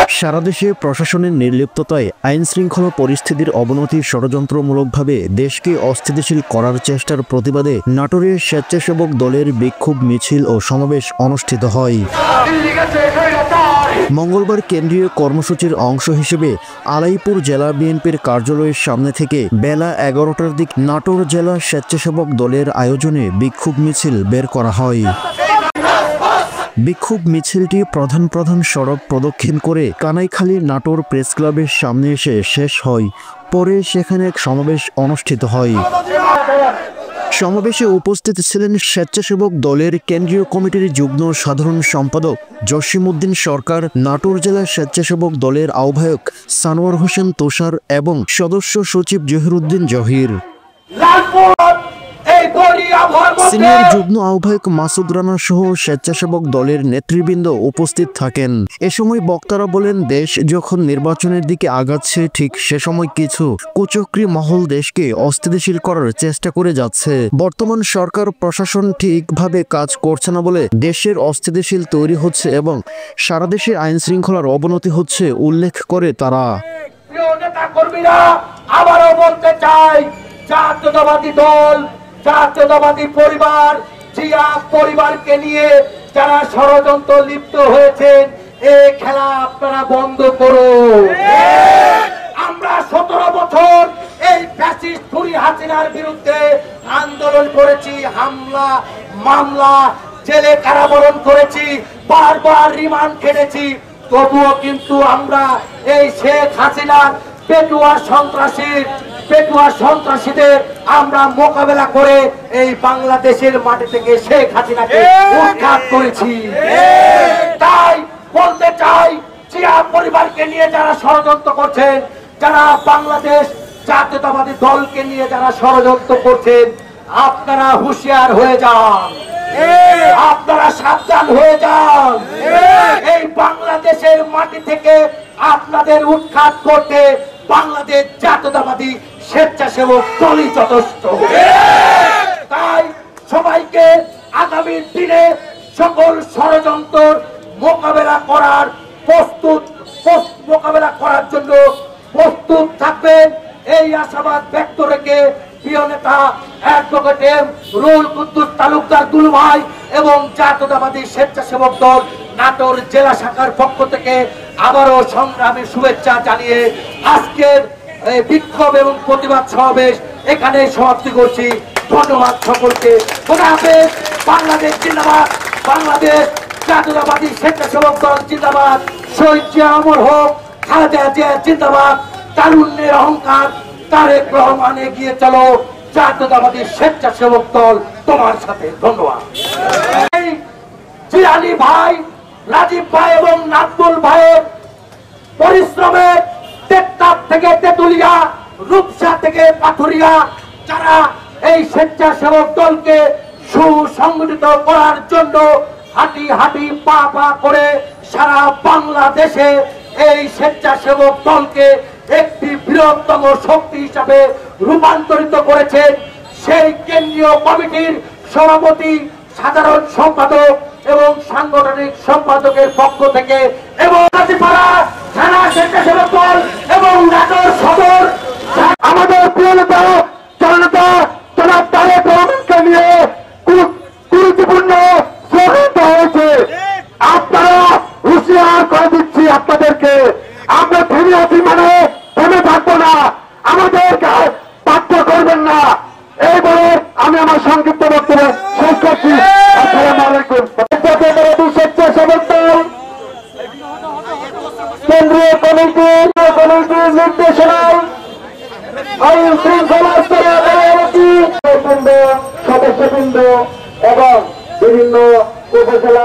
সারা দেশে প্রশাসনের নির্লিপ্ততায় আইন শৃঙ্খলা পরিস্থিতির অবনতি ষড়যন্ত্রমূলকভাবে দেশকে অস্থিতিশীল করার চেষ্টার প্রতিবাদে নাটোরে স্বেচ্ছাসেবক দলের বিক্ষোভ মিছিল ও সমাবেশ অনুষ্ঠিত হয়। মঙ্গলবার কেন্দ্রীয় কর্মসূচির অংশ হিসেবে আলাইপুর জেলা বিএনপির কার্যালয়ের সামনে থেকে বেলা 11টার দিকে নাটোর জেলা স্বেচ্ছাসেবক দলের আয়োজনে বিক্ষোভ মিছিল বের করা হয়। বিক্ষোভ মিছিলটি প্রধান প্রধান সড়ক প্রদক্ষিণ করে কানাইখালী নাটোর প্রেস ক্লাবের সামনে এসে শেষ হয়। পরে সেখানে এক সমাবেশ অনুষ্ঠিত হয়। সমাবেশে উপস্থিত ছিলেন স্বেচ্ছাসেবক দলের কেন্দ্রীয় কমিটির যুগ্ম সাধারণ সম্পাদক জসিমউদ্দিন সরকার, নাটোর জেলা স্বেচ্ছাসেবক দলের আহ্বায়ক সানোয়ার হোসেন তুষার এবং সদস্য সচিব জহিরুদ্দিন জহির। সিনিয়র যুগ্ম আহ্বায়ক মাসুদ রানা সহ স্বেচ্ছাসেবক দলের নেতৃবৃন্দ উপস্থিত থাকেন। এ সময় বক্তারা বলেন, দেশ যখন নির্বাচনের দিকে আগাচ্ছে ঠিক সে সময় কিছু কুচক্রী মহল দেশকে অস্থিতিশীল করার চেষ্টা করে যাচ্ছে। বর্তমান সরকার প্রশাসন ঠিকভাবে কাজ করছে না বলে দেশের অস্থিতিশীল তৈরি হচ্ছে এবং সারা দেশে আইন শৃঙ্খলার অবনতি হচ্ছে উল্লেখ করে তারা। আবারও বলতে চাই, জাতীয়তাবাদী দল, জাতীয়তাবাদী পরিবার, জিয়া পরিবারকে নিয়ে যারা ষড়যন্ত্র লিপ্ত হয়েছেন, এই খেলা আপনারা বন্ধ করুন। আমরা 17 বছর এই ফ্যাসিস্ট খুনি হাসিনার বিরুদ্ধে আন্দোলন করেছি, হামলা মামলা জেলে কারাবরণ করেছি, বারবার রিমান্ড খেটেছি, তবুও কিন্তু আমরা এই শেখ হাসিনার পেটুয়া সন্ত্রাসীদের আমরা মোকাবেলা করে এই বাংলাদেশের মাটি থেকে শেখ হাসিনাকে উৎখাত করেছি। তাই বলতে চাই, জিয়া পরিবারকে নিয়ে যারা ষড়যন্ত্র করছেন, যারা বাংলাদেশ জাতীয়তাবাদী দলকে নিয়ে যারা ষড়যন্ত্র করছেন, আপনারা হুঁশিয়ার হয়ে যান, আপনারা সাবধান হয়ে যান। এই বাংলাদেশের মাটি থেকে আপনাদের উৎখাত করতে বাংলাদেশ জাতীয়তাবাদী স্বেচ্ছাসেবক দলই যথেষ্ট। তাই সবাইকে আগামী দিনে সকল ষড়যন্ত্র মোকাবেলা করার জন্য প্রস্তুত থাকবেন, এই আশাবাদ ব্যক্ত রেখে প্রিয় নেতা অ্যাডভোকেট এম রুহুল কুদ্দুস তালুকদার দুলু ভাই এবং জাতীয়তাবাদী স্বেচ্ছাসেবক দল নাটোর জেলা শাখার পক্ষ থেকে আবারও সংগ্রামী শুভেচ্ছা জানিয়ে আজকের বিক্ষোভ এবং প্রতিবাদ সমাবেশ এখানে সমাপ্তি করছি। ধন্যবাদ সকলকে। খোদা হাফেজ। বাংলাদেশ জিন্দাবাদ, বাংলাদেশ জাতীয়তাবাদী স্বেচ্ছাসেবক দল জিন্দাবাদ, শহীদ জিয়া অমর হোক, খালেদা জিয়া জিন্দাবাদ, তারুণ্যের অহংকার তারেক রহমান এগিয়ে চলো, জাতীয়তাবাদী স্বেচ্ছাসেবক দল তোমার সাথে। ধন্যবাদ। জিলানী ভাই, রাজীব ভাই এবং নাজমুল ভাইয়ের পরিশ্রমে টেকনাফ থেকে তেতুলিয়া, রূপসা থেকে পাথুরিয়া, যারা এই স্বেচ্ছাসেবক দলকে সুসংগঠিত করার জন্য হাঁটি হাঁটি পা পা করে সারা বাংলাদেশে এই স্বেচ্ছাসেবক দলকে একটি বৃহত্তম শক্তি হিসাবে রূপান্তরিত করেছেন, সেই কেন্দ্রীয় কমিটির সভাপতি, সাধারণ সম্পাদক এবং সাংগঠনিক সম্পাদকের পক্ষ থেকে এবং থানা স্বেচ্ছাসেবক দল এবং নাটোর সদর আমাদের প্রিয় নেতা জনতা জনাব তারেক রহমানকে নিয়ে গুরুত্বপূর্ণ স্লোগান দেওয়া হয়েছে। আপনারা হুঁশিয়ার করে দিচ্ছি আপনাদেরকে, আমরা থেমে আছি মানে থেমে থাকবো না, আমাদেরকে বাধ্য করবেন না। এই বলে আমি আমার সংক্ষিপ্ত বক্তব্য শেষ করছি। আসসালামু আলাইকুম। স্বেচ্ছাসেবক দল কেন্দ্রীয় কমিটির নির্দেশনায় আইন শৃঙ্খলা সদস্যবৃন্দ এবং বিভিন্ন উপজেলা